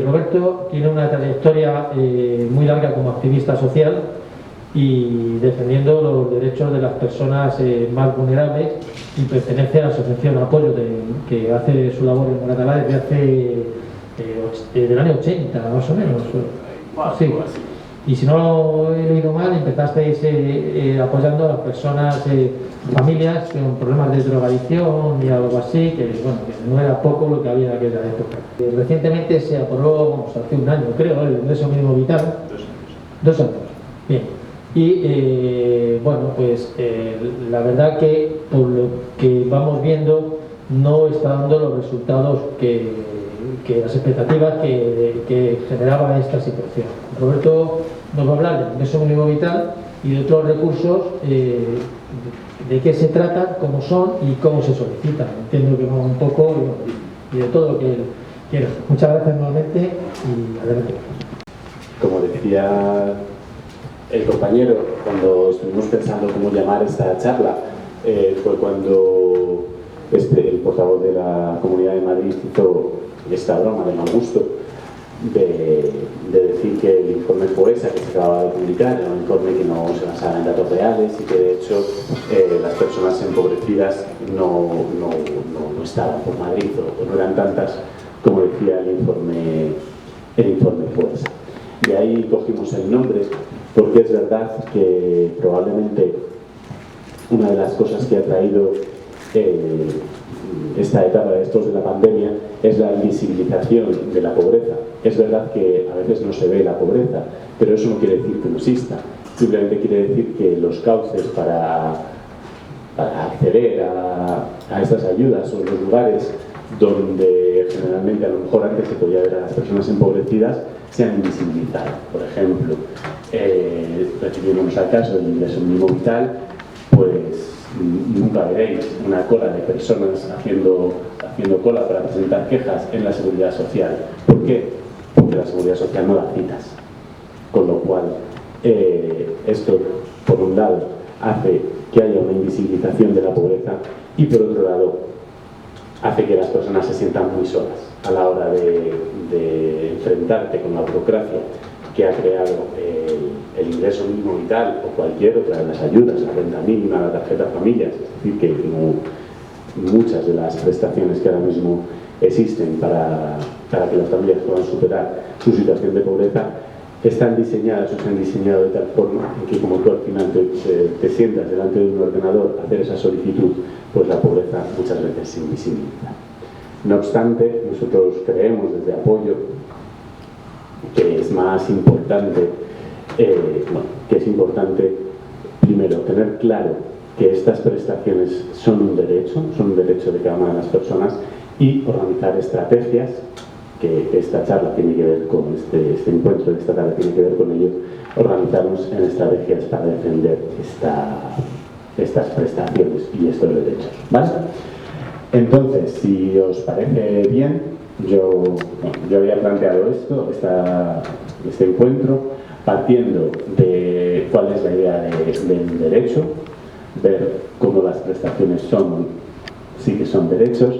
Roberto tiene una trayectoria muy larga como activista social y defendiendo los derechos de las personas más vulnerables, y pertenece a la asociación Apoyo, que hace su labor en Moratalá desde del año 80 más o menos. Sí. Y si no he leído mal, empezasteis apoyando a las personas, familias con problemas de drogadicción y algo así, que bueno, que no era poco lo que había en aquella época. Recientemente se aprobó, hace un año creo, el ingreso mínimo vital. 2 años. Bien. Y bueno, pues la verdad que por lo que vamos viendo no está dando los resultados que las expectativas que generaba esta situación. Roberto nos va a hablar del ingreso mínimo vital y de otros recursos, de qué se trata, cómo son y cómo se solicitan. Entiendo que va un poco y de todo lo que él quiera. Muchas gracias nuevamente y adelante. Como decía el compañero, cuando estuvimos pensando cómo llamar esta charla, fue cuando el portavoz de la Comunidad de Madrid hizo esta broma de mal gusto de decir que el informe FOESA que se acababa de publicar era un informe que no se basaba en datos reales y que de hecho las personas empobrecidas no estaban por Madrid o no eran tantas como decía el informe FOESA. Y ahí cogimos el nombre porque es verdad que probablemente una de las cosas que ha traído esta etapa después de la pandemia es la invisibilización de la pobreza. Es verdad que a veces no se ve la pobreza, pero eso no quiere decir que no exista. Simplemente quiere decir que los cauces para acceder a estas ayudas o los lugares donde generalmente a lo mejor antes se podía ver a las personas empobrecidas se han invisibilizado. Por ejemplo, refiriéndonos al caso del ingreso mínimo vital, pues nunca veréis una cola de personas haciendo cola para presentar quejas en la Seguridad Social. ¿Por qué? Porque la Seguridad Social no da citas. Con lo cual, esto, por un lado, hace que haya una invisibilización de la pobreza y, por otro lado, hace que las personas se sientan muy solas a la hora de enfrentarte con la burocracia que ha creado el ingreso mínimo vital o cualquier otra de las ayudas, la renta mínima, la tarjeta familias. Es decir, que muchas de las prestaciones que ahora mismo existen para que las familias puedan superar su situación de pobreza están diseñadas o se han diseñado de tal forma en que como tú al final te sientas delante de un ordenador a hacer esa solicitud, pues la pobreza muchas veces se invisibiliza. No obstante, nosotros creemos desde Apoyo que es más importante, primero tener claro que estas prestaciones son un derecho de cada una de las personas, y organizar estrategias, que esta charla tiene que ver con este encuentro de esta tarde tiene que ver con ello, organizarnos en estrategias para defender estas prestaciones y estos derechos, ¿vale? Entonces, si os parece bien, yo había planteado este encuentro partiendo de cuál es la idea del derecho, ver cómo las prestaciones sí que son derechos,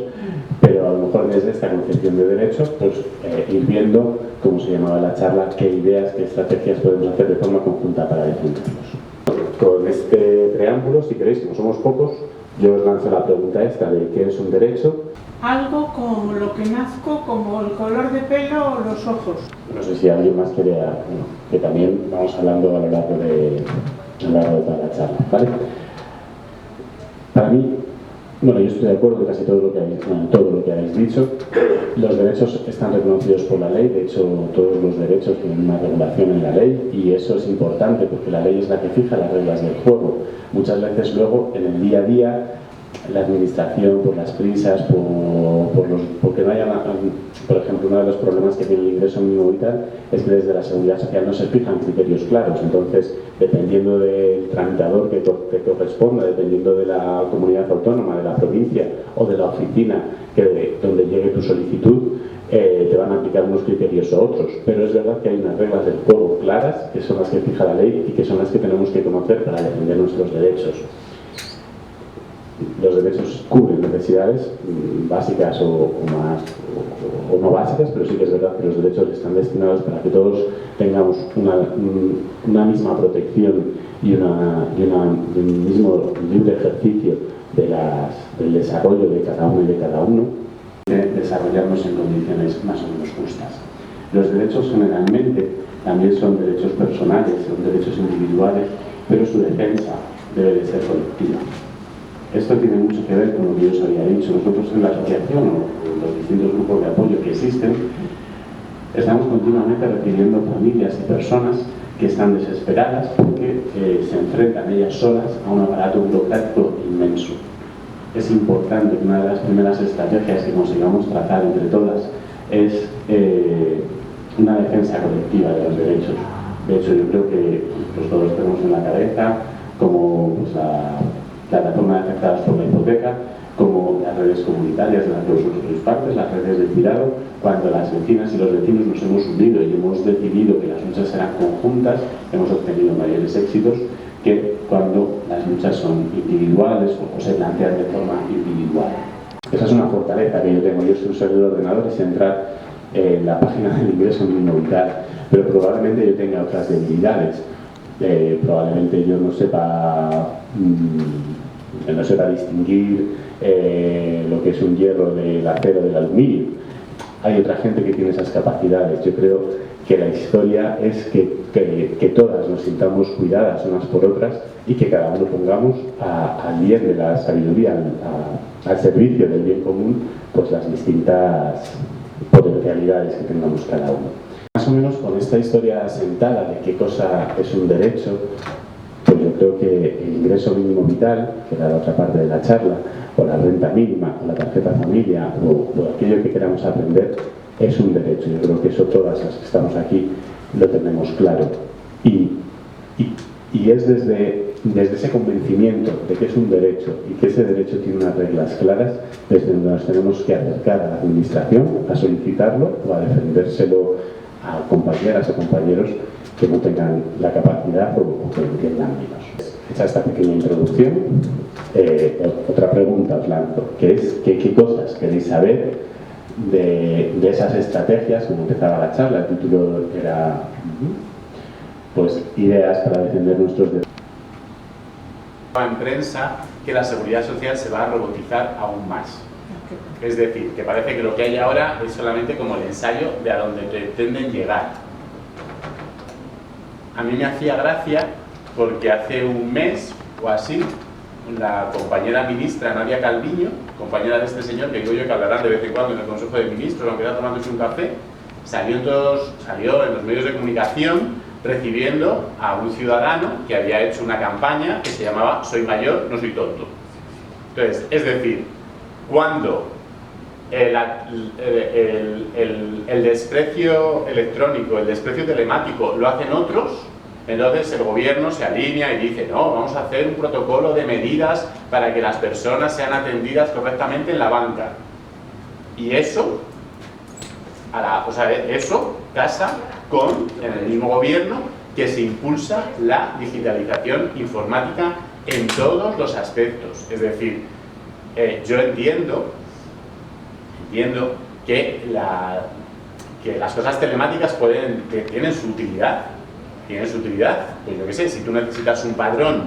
pero a lo mejor desde esta concepción de derechos, pues ir viendo, como se llamaba la charla, qué ideas, qué estrategias podemos hacer de forma conjunta para defenderlos. Con este preámbulo, si queréis, como somos pocos, yo os lanzo la pregunta esta de qué es un derecho. Algo con lo que nazco, como el color de pelo o los ojos. No sé si alguien más quiere, que también vamos hablando a lo largo de toda la charla, ¿vale? Para mí, bueno, yo estoy de acuerdo con casi todo lo que habéis dicho. Los derechos están reconocidos por la ley, de hecho todos los derechos tienen una regulación en la ley, y eso es importante porque la ley es la que fija las reglas del juego. Muchas veces luego en el día a día la administración, por las prisas, porque no haya, por ejemplo, uno de los problemas que tiene el ingreso mínimo vital es que desde la Seguridad Social no se fijan criterios claros. Entonces, dependiendo del tramitador que corresponda, dependiendo de la comunidad autónoma, de la provincia o de la oficina donde llegue tu solicitud, te van a aplicar unos criterios u otros. Pero es verdad que hay unas reglas del juego claras, que son las que fija la ley y que son las que tenemos que conocer para defender nuestros derechos. los derechos cubren necesidades básicas o no básicas, pero sí que es verdad que los derechos están destinados para que todos tengamos una misma protección y un mismo libre ejercicio del desarrollo de cada uno y de cada uno, de desarrollarnos en condiciones más o menos justas. Los derechos generalmente también son derechos personales, son derechos individuales, pero su defensa debe de ser colectiva. Esto tiene mucho que ver con lo que yo os había dicho. Nosotros en la asociación o en los distintos grupos de apoyo que existen, estamos continuamente recibiendo familias y personas que están desesperadas porque se enfrentan ellas solas a un aparato burocrático inmenso. Es importante que una de las primeras estrategias que consigamos trazar entre todas es una defensa colectiva de los derechos. De hecho, yo creo que pues, todos tenemos en la cabeza como pues, la plataforma de afectadas por la hipoteca, como las redes comunitarias de las que vosotros sois partes, las redes de cuidado, cuando las vecinas y los vecinos nos hemos unido y hemos decidido que las luchas serán conjuntas, hemos obtenido mayores éxitos que cuando las luchas son individuales o se plantean de forma individual. Esa es una fortaleza que yo tengo. Yo soy usuario del ordenador y sé entrar en la página del ingreso mínimo vital, pero probablemente yo tenga otras debilidades. Probablemente yo no sepa distinguir lo que es un hierro del acero del aluminio. Hay otra gente que tiene esas capacidades. Yo creo que la historia es que todas nos sintamos cuidadas unas por otras y que cada uno pongamos al bien de la sabiduría, al servicio del bien común, pues las distintas potencialidades que tengamos cada uno. Más o menos con esta historia asentada de qué cosa es un derecho, pues yo creo que el ingreso mínimo vital, que era la otra parte de la charla, o la renta mínima, o la tarjeta familia, o aquello que queramos aprender, es un derecho. Yo creo que eso todas las que estamos aquí lo tenemos claro. Y es desde ese convencimiento de que es un derecho y que ese derecho tiene unas reglas claras, desde donde nos tenemos que acercar a la administración a solicitarlo o a defendérselo a compañeras o compañeros que no tengan la capacidad o que lo entiendan menos. Hecha esta pequeña introducción, otra pregunta os lanzo, que es ¿qué cosas queréis saber de esas estrategias? Como empezaba la charla, el título era pues ideas para defender nuestros derechos. En prensa que la seguridad social se va a robotizar aún más. Es decir, que parece que lo que hay ahora es solamente como el ensayo de a donde pretenden llegar. A mí me hacía gracia porque hace un mes o así, la compañera ministra Nadia Calviño, compañera de este señor, que digo yo que hablarán de vez en cuando en el Consejo de Ministros, aunque está tomándose un café, salió en los medios de comunicación recibiendo a un ciudadano que había hecho una campaña que se llamaba "Soy mayor, no soy tonto". Entonces, es decir, cuando el desprecio electrónico, el desprecio telemático lo hacen otros, entonces el gobierno se alinea y dice no, vamos a hacer un protocolo de medidas para que las personas sean atendidas correctamente en la banca. Y eso, eso casa con en el mismo gobierno que se impulsa la digitalización informática en todos los aspectos. Es decir, yo entiendo que las cosas telemáticas que tienen su utilidad. Pues yo qué sé, si tú necesitas un padrón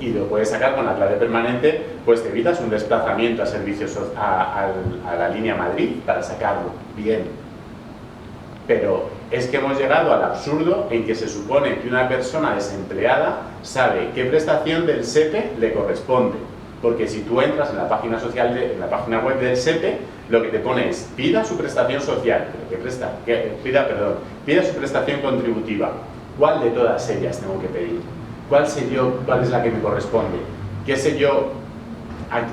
y lo puedes sacar con la clave permanente, pues te evitas un desplazamiento a servicios a la línea Madrid para sacarlo. Bien. Pero es que hemos llegado al absurdo en que se supone que una persona desempleada sabe qué prestación del SEPE le corresponde. Porque si tú entras en la página web del SEPE, lo que te pone es pida su prestación social, pida su prestación contributiva. ¿Cuál de todas ellas tengo que pedir? ¿Cuál es la que me corresponde? ¿Qué sé yo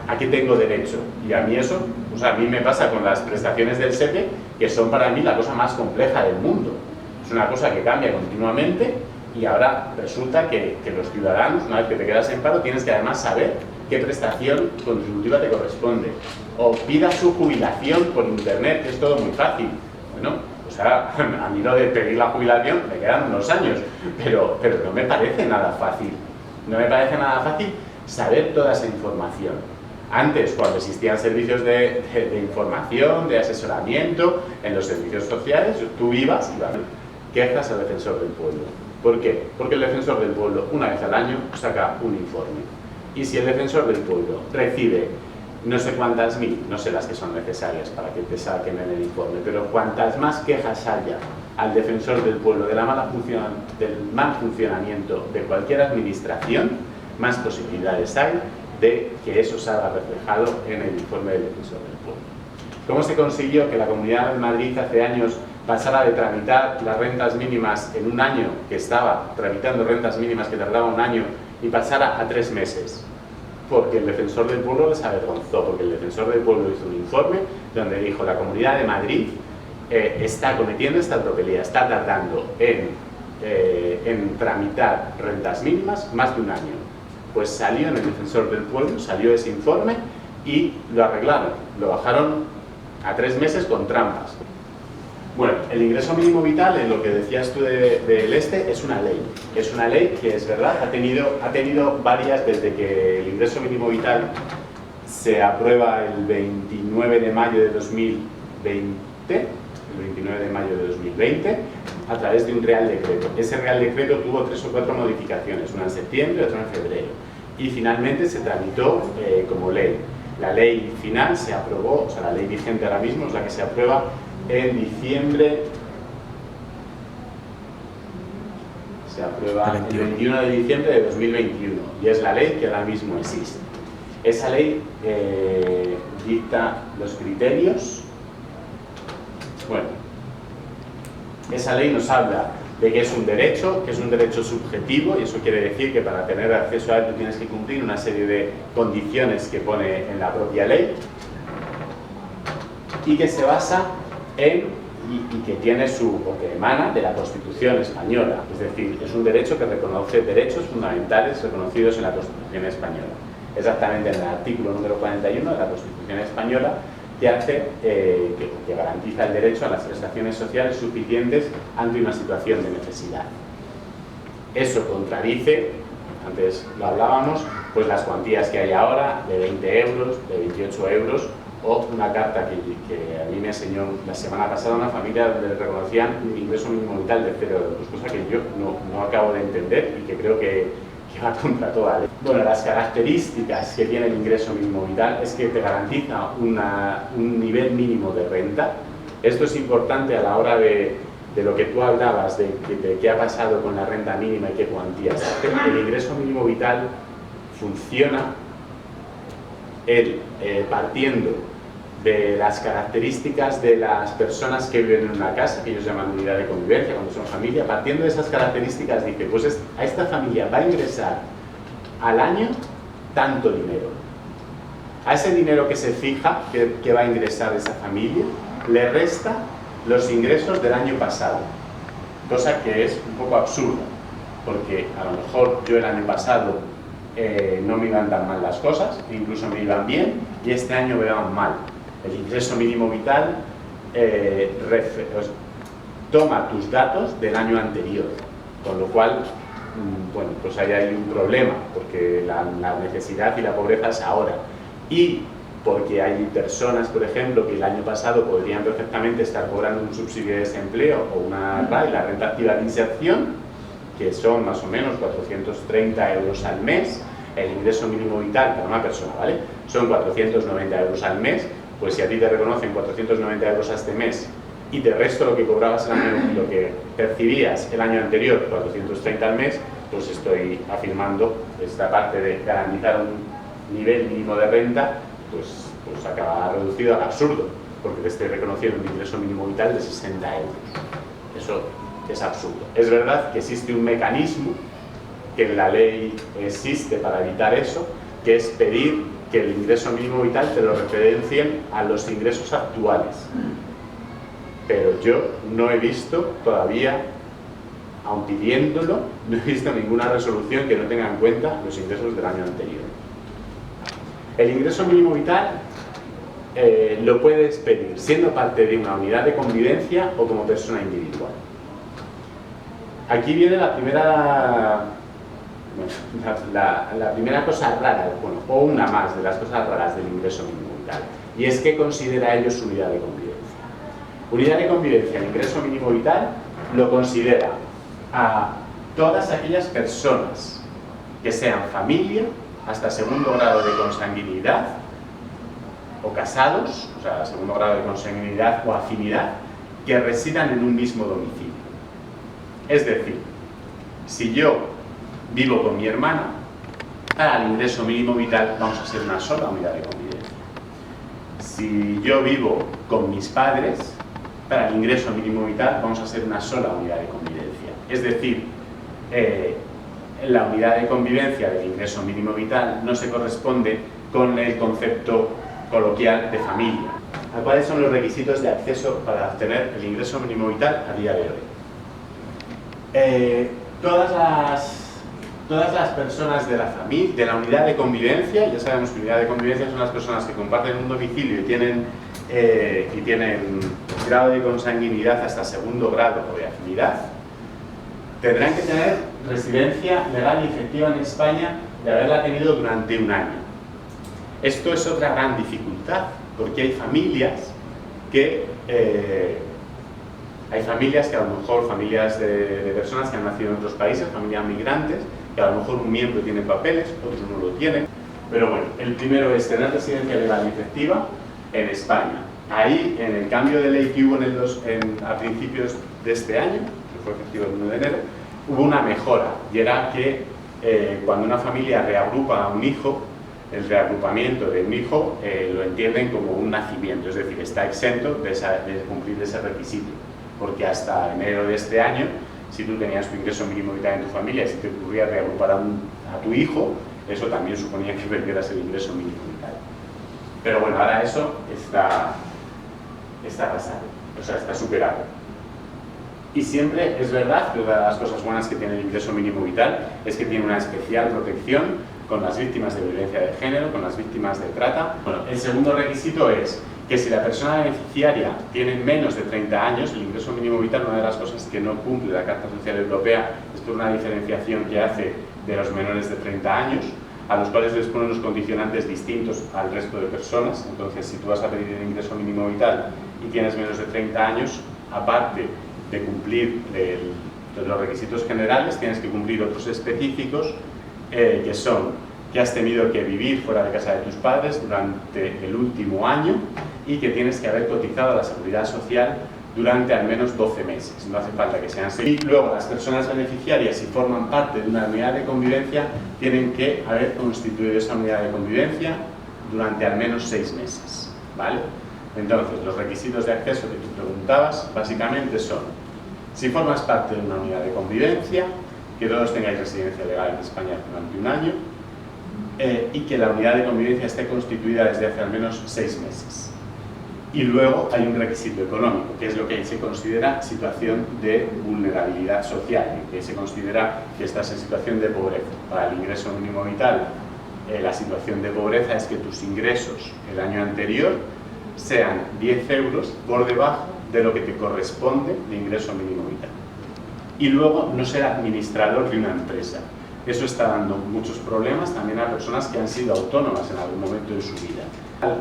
a qué tengo derecho? Y a mí eso, a mí me pasa con las prestaciones del SEPE, que son para mí la cosa más compleja del mundo. Es una cosa que cambia continuamente y ahora resulta que los ciudadanos, una vez que te quedas en paro, tienes que además saber qué prestación contributiva te corresponde. O pida su jubilación por internet, que es todo muy fácil. Bueno, a mí lo de pedir la jubilación me quedan unos años, pero no me parece nada fácil. No me parece nada fácil saber toda esa información. Antes, cuando existían servicios de información, de asesoramiento, en los servicios sociales, tú ibas y quejas al defensor del pueblo. ¿Por qué? Porque el defensor del pueblo, una vez al año, saca un informe. Y si el defensor del pueblo recibe no sé cuántas mil, no sé las que son necesarias para que te saquen en el informe, pero cuantas más quejas haya al defensor del pueblo del mal funcionamiento de cualquier administración, más posibilidades hay de que eso salga reflejado en el informe del defensor del pueblo. ¿Cómo se consiguió que la Comunidad de Madrid hace años pasara de tramitar las rentas mínimas en un año, que estaba tramitando rentas mínimas que tardaba un año, y pasara a 3 meses? Porque el defensor del pueblo les avergonzó, porque el defensor del pueblo hizo un informe donde dijo: la Comunidad de Madrid está cometiendo esta tropelía, está tardando en tramitar rentas mínimas más de un año. Pues salió en el defensor del pueblo, salió ese informe y lo arreglaron, lo bajaron a 3 meses con trampas. Bueno, el ingreso mínimo vital, en lo que decías tú del es una ley. Es una ley que, es verdad, ha tenido varias desde que el ingreso mínimo vital se aprueba el 29 de mayo de 2020, a través de un Real Decreto. Ese Real Decreto tuvo 3 o 4 modificaciones, una en septiembre y otra en febrero. Y finalmente se tramitó como ley. La ley final se aprobó, o sea, la ley vigente ahora mismo es la que se aprueba en diciembre, se aprueba el 21 de diciembre de 2021 y es la ley que ahora mismo existe. Esa ley dicta los criterios. Bueno, esa ley nos habla de que es un derecho subjetivo, y eso quiere decir que para tener acceso a él tú tienes que cumplir una serie de condiciones que pone en la propia ley, y que se basa en, y que tiene o que emana de la Constitución española. Es decir, es un derecho que reconoce derechos fundamentales reconocidos en la Constitución española. Exactamente en el artículo número 41 de la Constitución española, que hace, que garantiza el derecho a las prestaciones sociales suficientes ante una situación de necesidad. Eso contradice, antes lo hablábamos, pues las cuantías que hay ahora de 20 euros, de 28 euros, o una carta que a mí me enseñó la semana pasada una familia donde le reconocían un ingreso mínimo vital de 0 euros, cosa que yo no acabo de entender y que creo que va contra toda ley. Bueno, las características que tiene el ingreso mínimo vital es que te garantiza un nivel mínimo de renta. Esto es importante a la hora de lo que tú hablabas, de qué ha pasado con la renta mínima y qué cuantías hace. El ingreso mínimo vital funciona partiendo de las características de las personas que viven en una casa, que ellos llaman unidad de convivencia cuando son familia. Partiendo de esas características dice, pues a esta familia va a ingresar al año tanto dinero. A ese dinero que se fija que va a ingresar esa familia le resta los ingresos del año pasado, cosa que es un poco absurda, porque a lo mejor yo el año pasado no me iban tan mal las cosas, incluso me iban bien, y este año me van mal. El ingreso mínimo vital toma tus datos del año anterior, con lo cual, bueno, pues ahí hay un problema, porque la necesidad y la pobreza es ahora, y porque hay personas, por ejemplo, que el año pasado podrían perfectamente estar cobrando un subsidio de desempleo o una RAI, la renta activa de inserción, que son más o menos 430 euros al mes. El ingreso mínimo vital para una persona, ¿vale?, son 490 euros al mes. Pues si a ti te reconocen 490 euros a este mes y de resto lo que cobrabas el año, lo que percibías el año anterior, 430 al mes, pues estoy afirmando esta parte de garantizar un nivel mínimo de renta, pues acaba reducido al absurdo, porque te estoy reconociendo un ingreso mínimo vital de 60 euros. Eso es absurdo. Es verdad que existe un mecanismo que en la ley existe para evitar eso, que es pedir que el ingreso mínimo vital te lo referencien a los ingresos actuales. Pero yo no he visto todavía, aun pidiéndolo, no he visto ninguna resolución que no tenga en cuenta los ingresos del año anterior. El ingreso mínimo vital lo puedes pedir siendo parte de una unidad de convivencia o como persona individual. Aquí viene la primera Bueno, la primera cosa rara, bueno, o una más de las cosas raras del ingreso mínimo vital, y es que considera ellos su unidad de convivencia. Unidad de convivencia, el ingreso mínimo vital lo considera a todas aquellas personas que sean familia hasta segundo grado de consanguinidad o casados, o sea, segundo grado de consanguinidad o afinidad, que residan en un mismo domicilio. Es decir, si yo vivo con mi hermana, para el ingreso mínimo vital vamos a ser una sola unidad de convivencia. Si yo vivo con mis padres, para el ingreso mínimo vital vamos a ser una sola unidad de convivencia. Es decir, la unidad de convivencia del ingreso mínimo vital no se corresponde con el concepto coloquial de familia. ¿Cuáles son los requisitos de acceso para obtener el ingreso mínimo vital a día de hoy? Todas las personas de la familia, de la unidad de convivencia, ya sabemos que unidad de convivencia son las personas que comparten un domicilio y tienen grado de consanguinidad hasta segundo grado o de afinidad, tendrán que tener residencia legal y efectiva en España de haberla tenido durante un año. Esto es otra gran dificultad, porque hay familias que a lo mejor, familias de personas que han nacido en otros países, familias migrantes, que a lo mejor un miembro tiene papeles, otros no lo tienen. Pero bueno, el primero es tener residencia legal y efectiva en España. Ahí, en el cambio de ley que hubo a principios de este año, que fue efectivo el 1 de enero, hubo una mejora, y era que cuando una familia reagrupa a un hijo, el reagrupamiento de un hijo lo entienden como un nacimiento, es decir, está exento de cumplir ese requisito, porque hasta enero de este año, si tú tenías tu ingreso mínimo vital en tu familia y si te ocurría reagrupar a tu hijo, eso también suponía que perdieras el ingreso mínimo vital. Pero bueno, ahora eso está pasado, o sea, está superado. Y siempre es verdad que una de las cosas buenas que tiene el ingreso mínimo vital es que tiene una especial protección con las víctimas de violencia de género, con las víctimas de trata. Bueno, el segundo requisito es que si la persona beneficiaria tiene menos de 30 años, el ingreso mínimo vital, una de las cosas que no cumple la Carta Social Europea es por una diferenciación que hace de los menores de 30 años, a los cuales les pone unos condicionantes distintos al resto de personas. Entonces, si tú vas a pedir el ingreso mínimo vital y tienes menos de 30 años, aparte de cumplir los requisitos generales, tienes que cumplir otros específicos, que son que has tenido que vivir fuera de casa de tus padres durante el último año y que tienes que haber cotizado a la Seguridad Social durante al menos 12 meses. No hace falta que sean 6. Y luego las personas beneficiarias, si forman parte de una unidad de convivencia, tienen que haber constituido esa unidad de convivencia durante al menos 6 meses. ¿Vale? Entonces, los requisitos de acceso que tú preguntabas básicamente son: si formas parte de una unidad de convivencia, que todos tengáis residencia legal en España durante un año, y que la unidad de convivencia esté constituida desde hace al menos 6 meses. Y luego hay un requisito económico, que es lo que se considera situación de vulnerabilidad social, que se considera que estás en situación de pobreza. Para el ingreso mínimo vital, la situación de pobreza es que tus ingresos el año anterior sean 10 euros por debajo de lo que te corresponde de ingreso mínimo vital. Y luego no ser administrador de una empresa. Eso está dando muchos problemas también a personas que han sido autónomas en algún momento de su vida.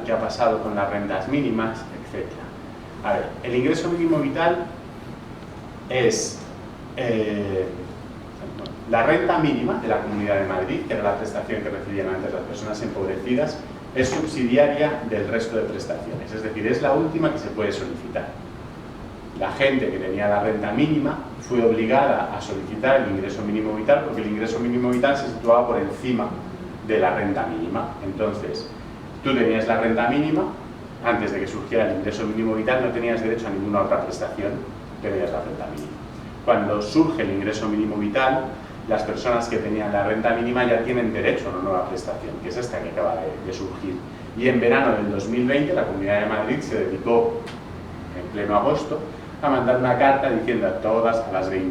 ¿Qué ha pasado con las rentas mínimas, etcétera? A ver, el ingreso mínimo vital es la renta mínima de la Comunidad de Madrid, que era la prestación que recibían antes las personas empobrecidas, es subsidiaria del resto de prestaciones, es decir, es la última que se puede solicitar. La gente que tenía la renta mínima fue obligada a solicitar el ingreso mínimo vital porque el ingreso mínimo vital se situaba por encima de la renta mínima. Entonces, tú tenías la renta mínima, antes de que surgiera el ingreso mínimo vital no tenías derecho a ninguna otra prestación, tenías la renta mínima. Cuando surge el ingreso mínimo vital, las personas que tenían la renta mínima ya tienen derecho a una nueva prestación, que es esta que acaba de surgir. Y en verano del 2020 la Comunidad de Madrid se dedicó, en pleno agosto, a mandar una carta diciendo a todas, a las 21.000,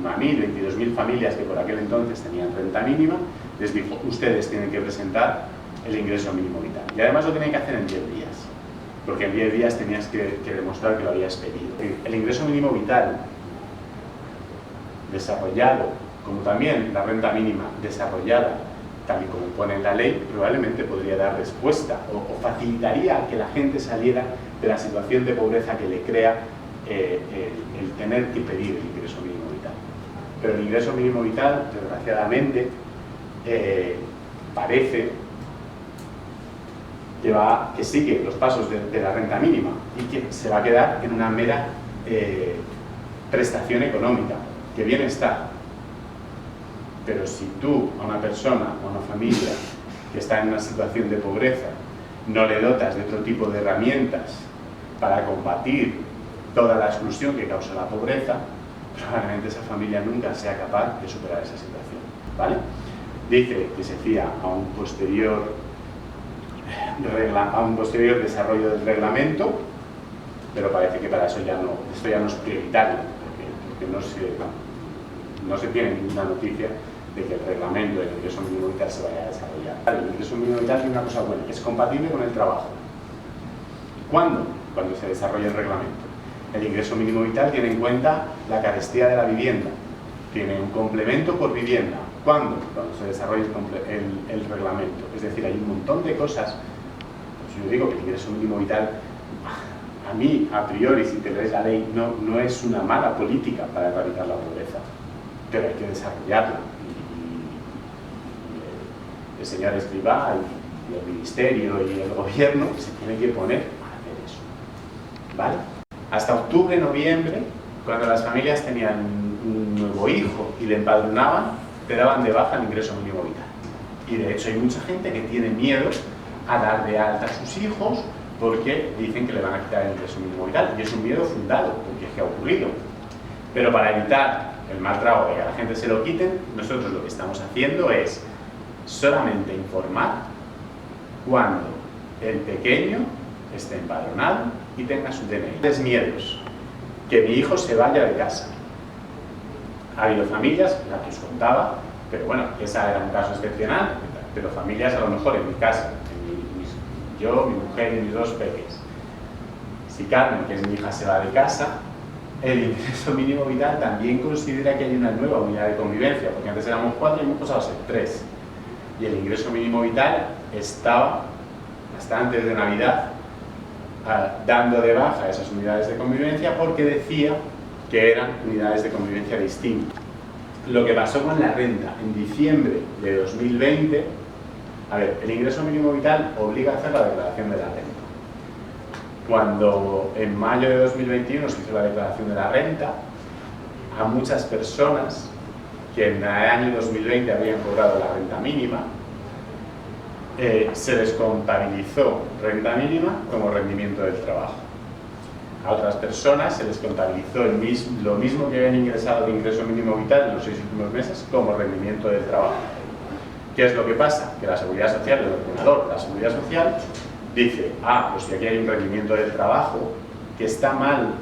22.000 familias que por aquel entonces tenían renta mínima, les dijo: ustedes tienen que presentar el ingreso mínimo vital. Y además lo tienen que hacer en 10 días, porque en 10 días tenías que demostrar que lo habías pedido. El ingreso mínimo vital desarrollado como también la renta mínima desarrollada, tal y como pone en la ley, probablemente podría dar respuesta o facilitaría que la gente saliera de la situación de pobreza que le crea el tener que pedir el ingreso mínimo vital. Pero el ingreso mínimo vital, desgraciadamente, parece que sigue los pasos de la renta mínima y que se va a quedar en una mera prestación económica, que bien está. Pero si tú a una persona, a una familia que está en una situación de pobreza, no le dotas de otro tipo de herramientas para combatir toda la exclusión que causa la pobreza, probablemente esa familia nunca sea capaz de superar esa situación, ¿vale? Dice que se fía a un posterior desarrollo del reglamento, pero parece que para eso esto ya no es prioritario, porque no se tiene ninguna noticia de que el reglamento del ingreso mínimo vital se vaya a desarrollar. El ingreso mínimo vital tiene una cosa buena, es compatible con el trabajo. ¿Cuándo? Cuando se desarrolle el reglamento. El ingreso mínimo vital tiene en cuenta la carestía de la vivienda, tiene un complemento por vivienda. ¿Cuándo? Cuando se desarrolle el reglamento. Es decir, hay un montón de cosas. Pues yo digo que el ingreso mínimo vital, a mí, a priori, si te lees la ley, no es una mala política para erradicar la pobreza, pero hay que desarrollarla. El señor Escrivá y el Ministerio y el Gobierno se tienen que poner para hacer eso, ¿vale? Hasta octubre, noviembre, cuando las familias tenían un nuevo hijo y le empadronaban, te daban de baja el ingreso mínimo vital. Y de hecho hay mucha gente que tiene miedo a dar de alta a sus hijos porque dicen que le van a quitar el ingreso mínimo vital. Y es un miedo fundado, porque es que ha ocurrido. Pero para evitar el mal trago de que a la gente se lo quiten, nosotros lo que estamos haciendo es solamente informar cuando el pequeño esté empadronado y tenga su DNI. Tres miedos: que mi hijo se vaya de casa. Ha habido familias, la que os contaba, pero bueno, esa era un caso excepcional, pero familias a lo mejor en mi casa, yo, mi mujer y mis dos peques. Si Carmen, que es mi hija, se va de casa, el ingreso mínimo vital también considera que hay una nueva unidad de convivencia, porque antes éramos 4 y hemos pasado a ser 3. Y el ingreso mínimo vital estaba, hasta antes de Navidad, dando de baja esas unidades de convivencia porque decía que eran unidades de convivencia distintas. Lo que pasó con la renta en diciembre de 2020, a ver, el ingreso mínimo vital obliga a hacer la declaración de la renta. Cuando en mayo de 2021 se hizo la declaración de la renta, a muchas personas que en el año 2020 habían cobrado la renta mínima, se les contabilizó renta mínima como rendimiento del trabajo. A otras personas se les contabilizó lo mismo que habían ingresado de ingreso mínimo vital en los 6 últimos meses como rendimiento del trabajo. ¿Qué es lo que pasa? Que la Seguridad Social, el ordenador de la Seguridad Social, dice, pues si aquí hay un rendimiento del trabajo que está mal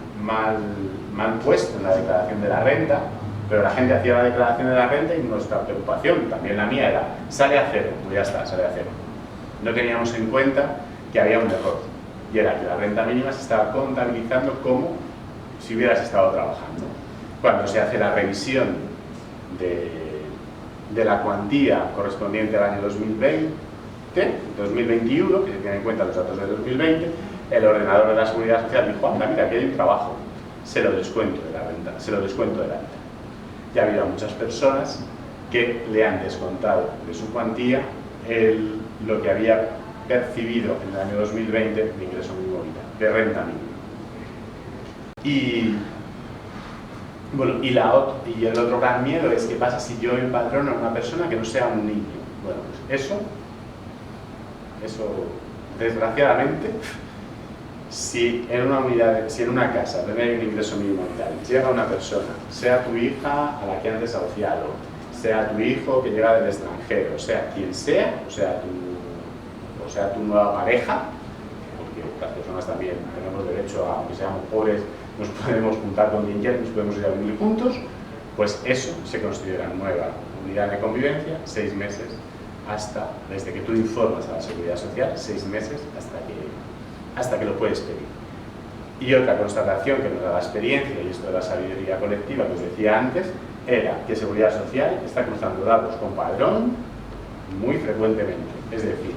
puesto en la declaración de la renta, pero la gente hacía la declaración de la renta y nuestra preocupación, también la mía, era, sale a cero, pues ya está, sale a cero. No teníamos en cuenta que había un error, y era que la renta mínima se estaba contabilizando como si hubieras estado trabajando. Cuando se hace la revisión de la cuantía correspondiente al año 2021, que se tiene en cuenta los datos de 2020, el ordenador de la Seguridad Social dijo, anda, mira, aquí hay un trabajo, se lo descuento de la renta, Y ha habido muchas personas que le han descontado de su cuantía lo que había percibido en el año 2020 de ingreso mínimo vital, de renta mínima. Y el otro gran miedo es qué pasa si yo empadrono a una persona que no sea un niño. Bueno, pues eso desgraciadamente, si en una casa donde hay un ingreso mínimo vital llega una persona, sea tu hija a la que han desahuciado, sea tu hijo que llega del extranjero, sea quien sea, o sea tu nueva pareja, porque las personas también tenemos derecho a, aunque seamos pobres, nos podemos juntar con quien quiera, nos podemos ir a vivir juntos, pues eso se considera nueva unidad de convivencia, 6 meses desde que tú informas a la Seguridad Social, 6 meses hasta que lo puedes pedir. Y otra constatación que nos da la experiencia, y esto de la sabiduría colectiva que os decía antes, era que Seguridad Social está cruzando datos con Padrón muy frecuentemente. Es decir,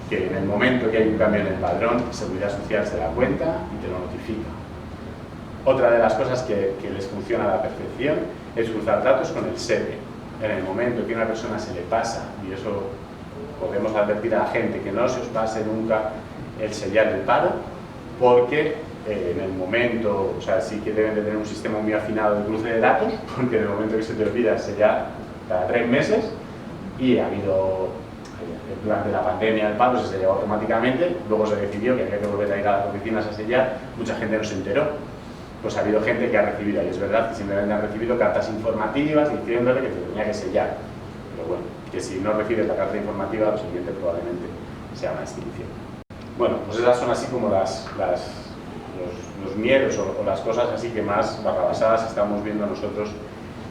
que en el momento que hay un cambio en el Padrón, Seguridad Social se da cuenta y te lo notifica. Otra de las cosas que les funciona a la perfección es cruzar datos con el SEPE. En el momento que a una persona se le pasa, y eso podemos advertir a la gente que no se os pase nunca el sellar del paro, porque en el momento, o sea, sí que deben de tener un sistema muy afinado de cruce de datos, porque en el momento que se te olvida sellar cada 3 meses, y ha habido, durante la pandemia el paro se sellaba automáticamente, luego se decidió que había que volver a ir a las oficinas a sellar, mucha gente no se enteró. Pues ha habido gente que ha recibido, y es verdad que simplemente han recibido cartas informativas diciéndole que tenía que sellar. Pero bueno, que si no recibes la carta informativa, lo siguiente probablemente sea una extinción. Bueno, pues esas son así como los miedos o las cosas así que más barrabasadas estamos viendo nosotros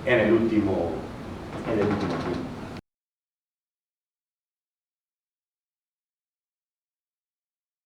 en el último tiempo.